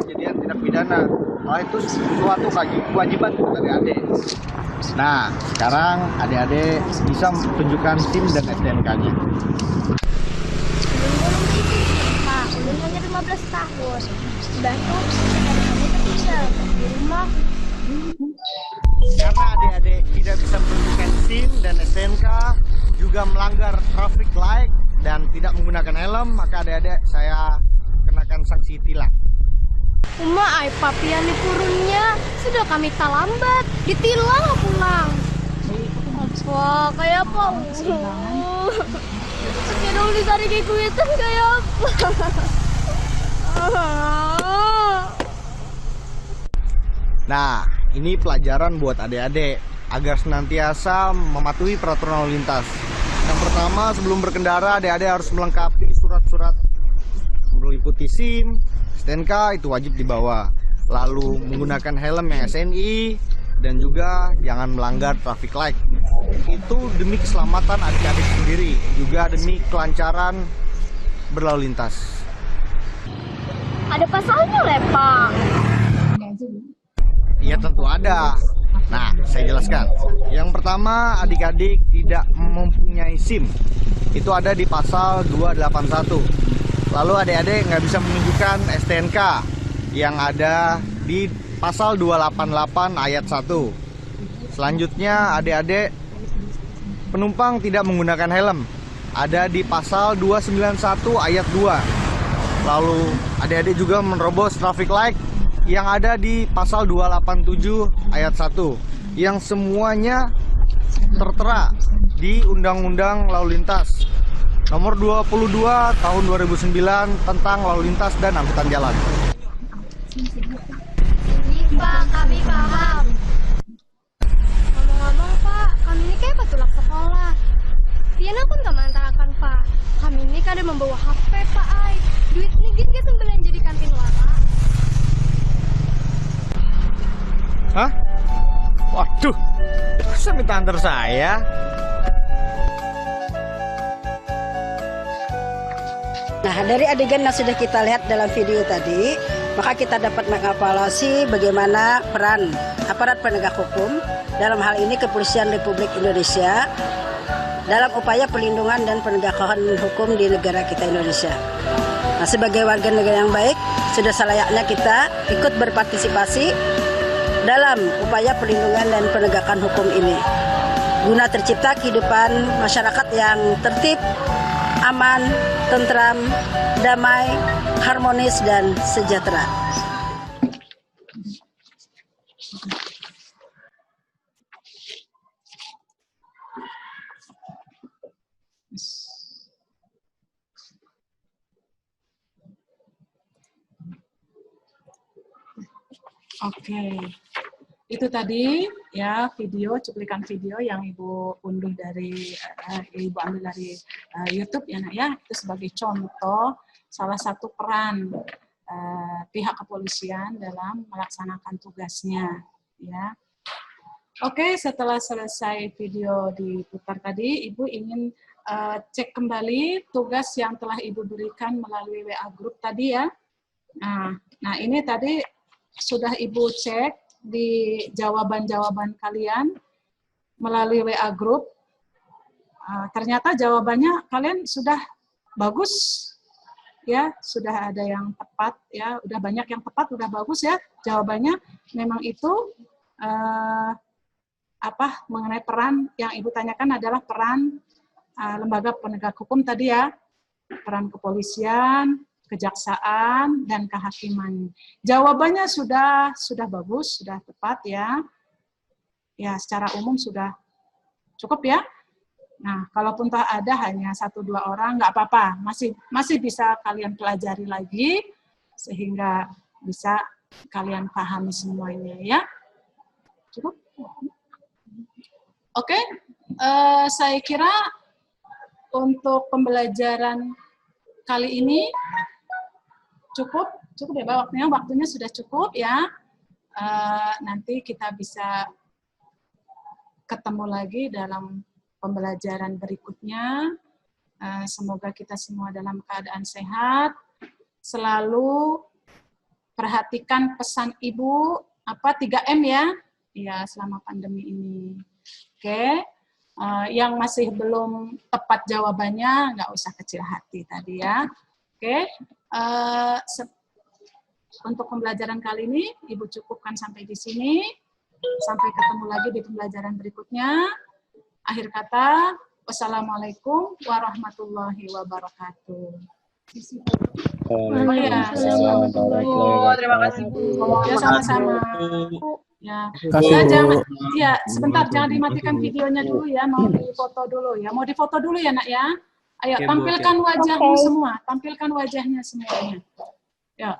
kejadian tindak pidana. Nah, itu suatu kewajiban dari adik. Nah, sekarang adik-adik bisa tunjukkan SIM dan STNK-nya. Pak, ulun hanya 15 tahun. Sudah tuh, kami tertinggal di rumah. Karena adik-adik tidak bisa menunjukkan SIM dan STNK, juga melanggar traffic light dan tidak menggunakan helm, maka adik-adik saya kenakan sanksi tilang. Uma ay papian di purunnya sudah kami tak lambat ditilang pulang. Wah kayak apa? Skedul ditarik ikuitan kayak apa? Nah, ini pelajaran buat adik-adik agar senantiasa mematuhi peraturan lalu lintas. Yang pertama, sebelum berkendara adik-adik harus melengkapi surat-surat meliputi SIM, STNK itu wajib dibawa. Lalu menggunakan helm yang SNI dan juga jangan melanggar traffic light. Itu demi keselamatan adik-adik sendiri, juga demi kelancaran berlalu lintas. Ada pasalnya Pak. Iya tentu ada. Nah, saya jelaskan. Yang pertama, adik-adik tidak mempunyai SIM. Itu ada di pasal 281. Lalu adik-adik nggak bisa menunjukkan STNK yang ada di pasal 288 ayat 1. Selanjutnya adik-adik penumpang tidak menggunakan helm. Ada di pasal 291 ayat 2. Lalu adik-adik juga menerobos traffic light yang ada di pasal 287 ayat 1. Yang semuanya tertera di Undang-Undang Lalu Lintas Nomor 22 tahun 2009 tentang lalu lintas dan angkutan jalan. Ini Pak, kami paham. Ngomong-ngomong Pak, kami ini kayak petulak sekolah. Tiana pun gak mantarakan Pak. Kami ini kadang membawa HP Pak Ay. Duit ini gini belanja di kantin Wara. Hah? Waduh, bisa minta antar saya? Nah, dari adegan yang sudah kita lihat dalam video tadi, maka kita dapat mengevaluasi bagaimana peran aparat penegak hukum, dalam hal ini Kepolisian Republik Indonesia, dalam upaya perlindungan dan penegakan hukum di negara kita Indonesia. Nah, sebagai warga negara yang baik, sudah selayaknya kita ikut berpartisipasi dalam upaya perlindungan dan penegakan hukum ini, guna tercipta kehidupan masyarakat yang tertib, aman, tentram, damai, harmonis, dan sejahtera. Oke, itu tadi ya video, cuplikan video yang Ibu unduh dari Ibu ambil dari YouTube ya Nak ya. Itu sebagai contoh salah satu peran pihak kepolisian dalam melaksanakan tugasnya ya. Oke, setelah selesai video diputar tadi, Ibu ingin cek kembali tugas yang telah Ibu berikan melalui WA Group tadi ya. Nah ini tadi sudah Ibu cek di jawaban-jawaban kalian melalui WA Group. Ternyata jawabannya kalian sudah bagus ya, sudah ada yang tepat ya, udah banyak yang tepat, udah bagus ya jawabannya. Memang itu mengenai peran yang Ibu tanyakan adalah peran lembaga penegak hukum tadi ya, peran kepolisian, kejaksaan, dan kehakiman. Jawabannya sudah bagus, sudah tepat ya. Ya, secara umum sudah cukup ya. Nah, kalaupun toh ada hanya 1-2 orang, nggak apa-apa, masih bisa kalian pelajari lagi sehingga bisa kalian pahami semuanya ya. Cukup? Oke, saya kira untuk pembelajaran kali ini cukup ya, waktunya sudah cukup ya. Nanti kita bisa ketemu lagi dalam pembelajaran berikutnya. Semoga kita semua dalam keadaan sehat. Selalu perhatikan pesan Ibu, 3M ya. ya selama pandemi ini. Oke. Yang masih belum tepat jawabannya nggak usah kecil hati tadi ya. Oke. Untuk pembelajaran kali ini Ibu cukupkan sampai di sini. Sampai ketemu lagi di pembelajaran berikutnya. Akhir kata, wassalamualaikum warahmatullahi wabarakatuh. Terima kasih Bu. Ya, sama-sama. Ya, sebentar jangan dimatikan videonya dulu ya, mau difoto dulu ya. Mau difoto dulu ya, Nak ya. Ayo tampilkan wajahmu semua, tampilkan wajahnya semuanya. Ya,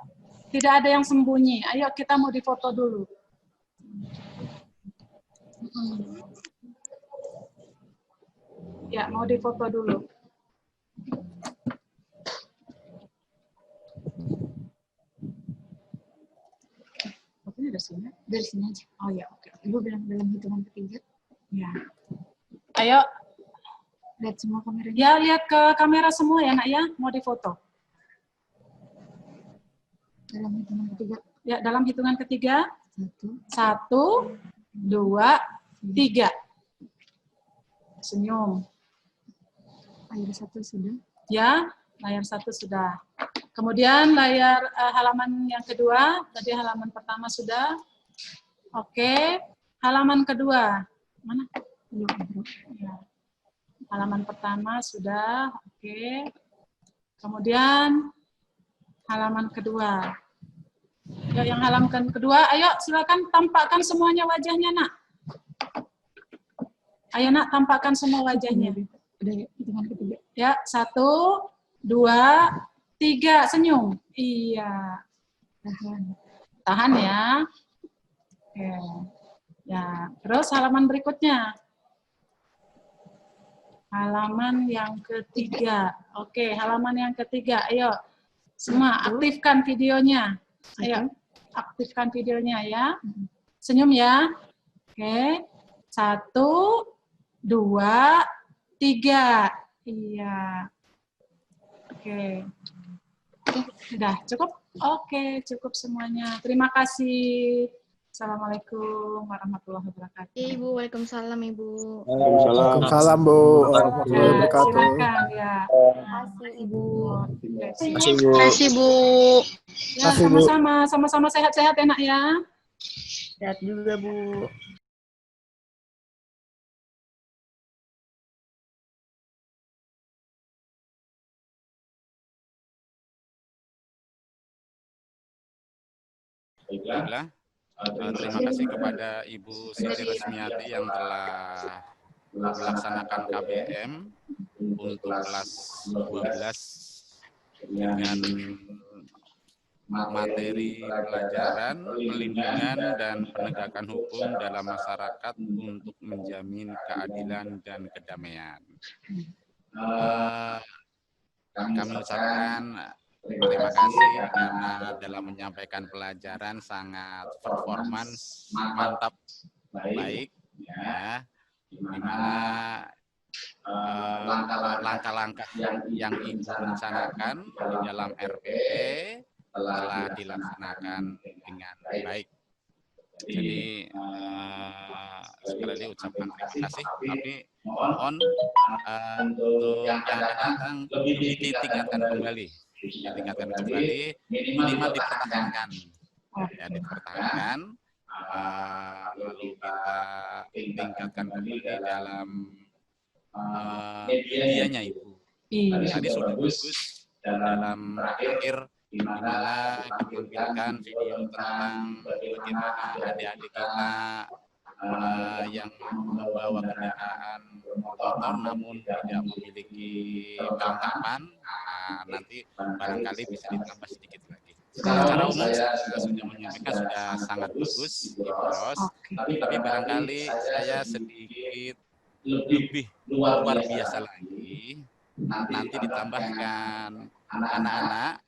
tidak ada yang sembunyi. Ayo kita mau difoto dulu. Ya, mau difoto dulu. Dari sini aja. Oh ya, oke. Ibu bilang dalam hitungan ketiga. Ya. Ayo. Lihat semua kameranya. Ya, lihat ke kamera semua ya, Nak ya. Mau difoto. Dalam hitungan ketiga. Ya, dalam hitungan ketiga. 1, 2, 3. Senyum. Layar 1 sudah. Ya, layar 1 sudah. Kemudian layar halaman yang kedua, tadi halaman pertama sudah. Oke, halaman kedua. Mana? Ya. Halaman pertama sudah, oke. Kemudian halaman kedua. Ya, yang halaman kedua, ayo silakan tampakkan semuanya wajahnya, Nak. Ayo, Nak, tampakkan semua wajahnya. Udah hitungan ketiga. Ya, 1, 2, 3, senyum. Iya. Tahan ya. Oke. Ya, terus halaman berikutnya. Halaman yang ketiga. Oke, halaman yang ketiga. Ayo, semua aktifkan videonya. Ayo, aktifkan videonya ya. Senyum ya. Oke. 1, 2, 3. Iya. Oke. Sudah cukup? Oke, cukup semuanya. Terima kasih. Assalamualaikum warahmatullahi wabarakatuh. Ibu, waalaikumsalam Ibu. Waalaikumsalam Bu. Warahmatullahi wabarakatuh. Silakan ya. Makasih Ibu. Terima kasih, Bu. Ya, sama-sama, sama-sama sehat-sehat ya, Nak ya. Sehat juga Bu. Baiklah, terima kasih kepada Ibu Siti Resmiati yang telah melaksanakan KBM untuk kelas 12 dengan materi pelajaran pelindungan dan penegakan hukum dalam masyarakat untuk menjamin keadilan dan kedamaian. Kami ucapkan terima kasih karena dalam menyampaikan pelajaran sangat performance mantap, baik, ya, di mana langkah-langkah yang Ibu rencanakan di dalam RPP telah dilaksanakan dengan baik. Jadi sekali lagi ucapkan terima kasih, tapi mohon untuk yang akan datang ditingkatkan kembali. Minimal dipertahankan, ya, dipertahankan, lalu kita tingkatkan kembali dalam medianya Ibu. Tadi sudah bagus dalam akhir di mana ditampilkan video tentang bagaimana adik-adik kita yang membawa kendaraan motor namun tidak memiliki kelengkapan, nanti barangkali bisa ditambah sedikit lagi. Secara umum saya sudah menyampaikan sudah sangat bagus, Ibu Ros, tapi barangkali saya sedikit lebih luar biasa lagi. Nanti ditambahkan anak-anak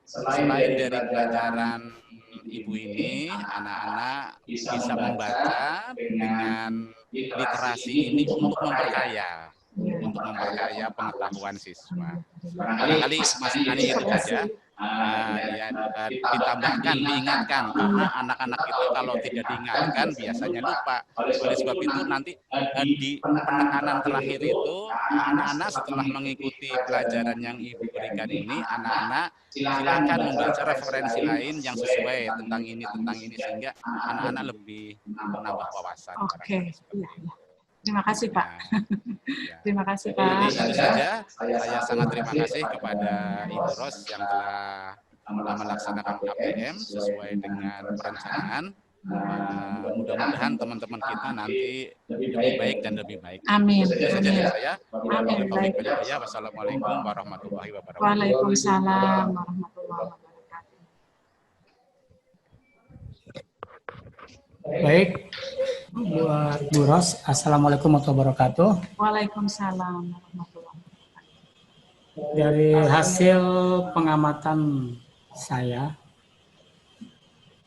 selain dari pelajaran Ibu ini, anak-anak bisa membaca dengan literasi ini untuk memperkaya pengetahuan siswa. Barangkali masukannya itu saja. ditambahkan, diingatkan, karena anak-anak itu kalau tidak diingatkan biasanya lupa. Oleh sebab itu nanti di penekanan terakhir itu anak-anak setelah mengikuti pelajaran yang Ibu berikan ini, anak-anak silakan membaca referensi lain yang sesuai tentang ini sehingga anak-anak lebih menambah wawasan. Oke. Terima kasih Pak. Terima kasih Pak. Jadi itu saja. Saya sangat terima kasih kepada Ibu Ros yang telah melaksanakan KPM sesuai dengan perencanaan. Mudah-mudahan teman-teman kita nanti lebih baik dan lebih baik. Amin. Itu saja dari saya. Amin. Baik. Wassalamualaikum warahmatullahi wabarakatuh. Waalaikumsalam warahmatullahi wabarakatuh. Baik, buat Bu Ros, Assalamualaikum warahmatullahi wabarakatuh. Waalaikumsalam warahmatullahi wabarakatuh. Dari hasil pengamatan saya,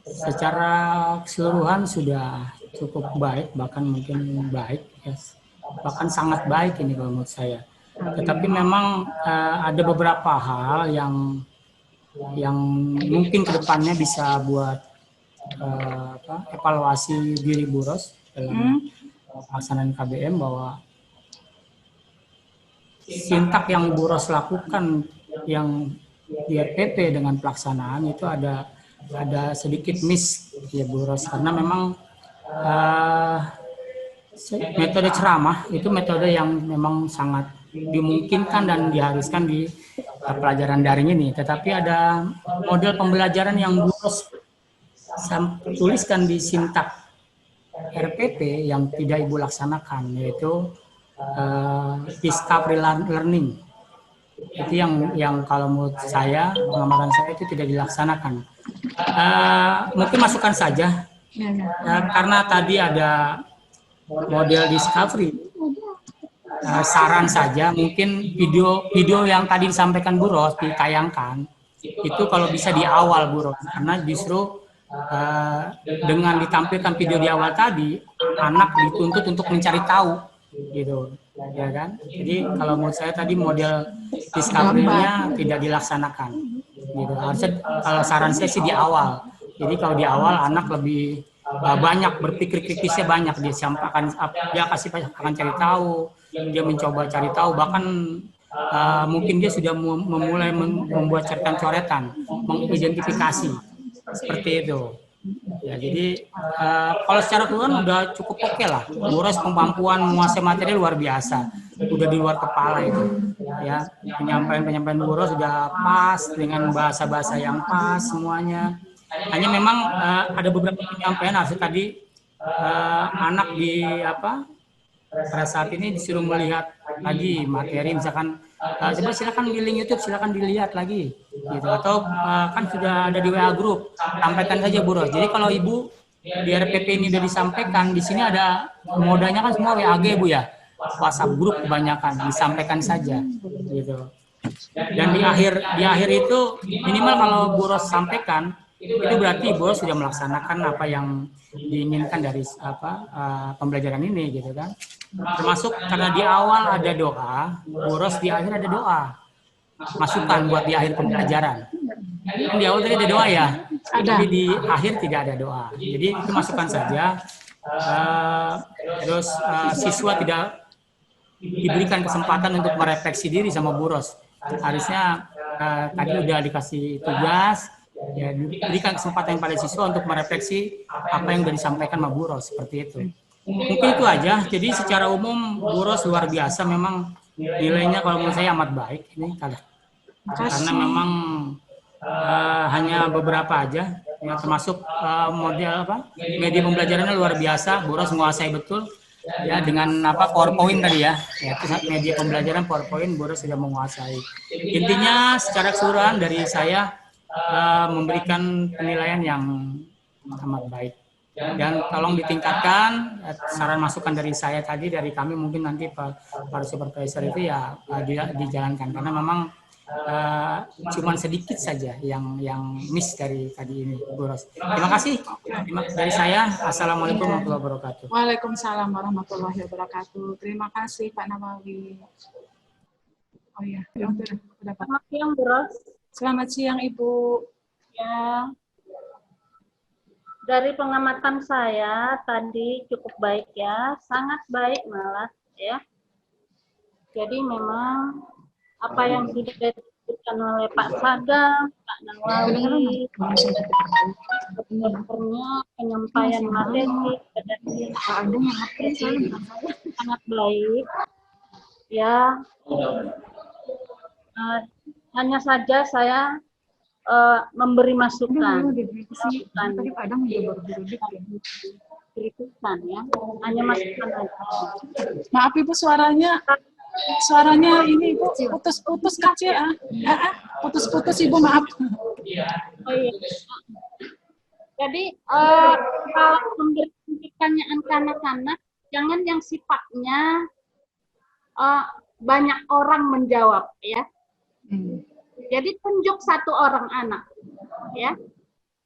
secara keseluruhan sudah cukup baik, bahkan mungkin baik, ya. Bahkan sangat baik ini kalau menurut saya. Tetapi memang ada beberapa hal yang mungkin kedepannya bisa buat evaluasi diri Bu Ros dalam pelaksanaan KBM, bahwa sintak yang Bu Ros lakukan yang di RPP dengan pelaksanaan itu ada sedikit miss ya Bu Ros, karena memang metode ceramah itu metode yang memang sangat dimungkinkan dan diharuskan di pelajaran daring ini, tetapi ada model pembelajaran yang Bu Ros tuliskan di sintak RPP yang tidak Ibu laksanakan, yaitu discovery learning. Itu yang kalau menurut saya, pengamatan saya itu tidak dilaksanakan. Mungkin masukan saja, karena tadi ada model discovery. Saran saja, mungkin video yang tadi disampaikan Bu Ros ditayangkan, itu kalau bisa di awal Bu Ros, karena justru dengan ditampilkan video di awal tadi, anak dituntut untuk mencari tahu, gitu, ya kan? Jadi kalau menurut saya tadi model discovery-nya tidak dilaksanakan, gitu. Harusnya kalau saran saya sih di awal. Jadi kalau di awal anak lebih banyak berpikir kritisnya, banyak dia akan cari tahu, dia mencoba cari tahu, bahkan mungkin dia sudah memulai membuat coretan-coretan, mengidentifikasi. Seperti itu. Ya, jadi kalau secara keseluruhan udah cukup oke lah. Bu Ros kemampuan menguasai materi luar biasa. Udah di luar kepala itu. Ya, penyampaian Bu Ros sudah pas dengan bahasa-bahasa yang pas semuanya. Hanya memang ada beberapa penyampaian hasil tadi anak pada saat ini disuruh melihat lagi materi, misalkan coba silakan di link YouTube, silakan dilihat lagi, gitu. Atau kan sudah ada di WA group, sampaikan saja Bu Ros. Jadi kalau Ibu di RPP ini sudah disampaikan, di sini ada modanya kan semua WAG Bu ya, WhatsApp grup kebanyakan, disampaikan saja, gitu. Dan di akhir itu minimal kalau Bu Ros sampaikan, itu berarti Bu Ros sudah melaksanakan apa yang diinginkan dari pembelajaran ini, gitu kan. Termasuk karena di awal ada doa, Bu Ros di akhir ada doa, masukan buat di akhir pembelajaran. Kan di awal tadi ada doa ya, tapi di akhir tidak ada doa. Jadi itu masukan saja. Terus siswa tidak diberikan kesempatan untuk merefleksi diri sama Bu Ros. Harusnya tadi udah dikasih tugas, ya diberikan kesempatan pada siswa untuk merefleksi apa yang sudah disampaikan sama Bu Ros, seperti itu. Mungkin itu aja. Jadi secara umum Bu Ros luar biasa, memang nilainya kalau menurut saya amat baik ini karena memang hanya beberapa aja, ya, termasuk model media pembelajarannya luar biasa. Bu Ros menguasai betul ya dengan PowerPoint tadi ya, itu media pembelajaran PowerPoint Bu Ros sudah menguasai. Intinya secara keseluruhan dari saya memberikan penilaian yang amat baik. Dan tolong ditingkatkan, saran masukan dari saya tadi, dari kami mungkin nanti para supervisor itu ya dijalankan, karena memang cuman sedikit saja yang miss dari tadi ini Bu Ros. Terima kasih dari saya. Assalamualaikum warahmatullahi wabarakatuh. Waalaikumsalam warahmatullahi wabarakatuh. Terima kasih Pak Nawawi. Oh iya, udah Pak. Selamat siang Bu Ros. Selamat siang, Ibu. Ya, dari pengamatan saya tadi cukup baik ya, sangat baik malah ya. Jadi memang apa yang sudah disebutkan oleh Pak Sadam, Pak Nawawi, sebenarnya penyampaian materi sangat baik ya. Hanya saja saya memberi masukan, kritikan ya, hanya masukan aja. Maaf Ibu, suaranya ini Ibu putus-putus kecil. Putus-putus Ibu, maaf. Oh iya. Jadi kalau memberi kritikannya anak-anak, jangan yang sifatnya banyak orang menjawab ya. Jadi tunjuk satu orang anak, ya,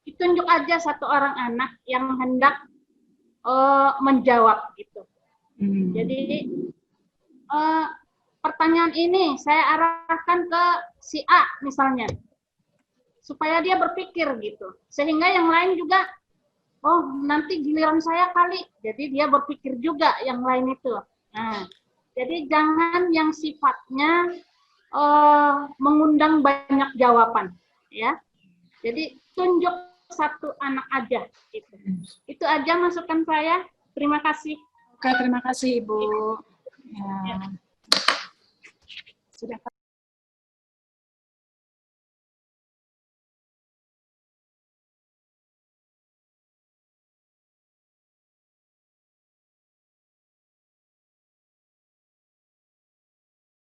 ditunjuk aja satu orang anak yang hendak menjawab gitu. Jadi pertanyaan ini saya arahkan ke si A misalnya, supaya dia berpikir gitu, sehingga yang lain juga, oh nanti giliran saya kali, jadi dia berpikir juga yang lain itu. Nah, jadi jangan yang sifatnya mengundang banyak jawaban, ya. Jadi tunjuk satu anak aja, gitu. Itu aja masukan saya. Terima kasih. Oke, terima kasih Ibu. Ya. Sudah.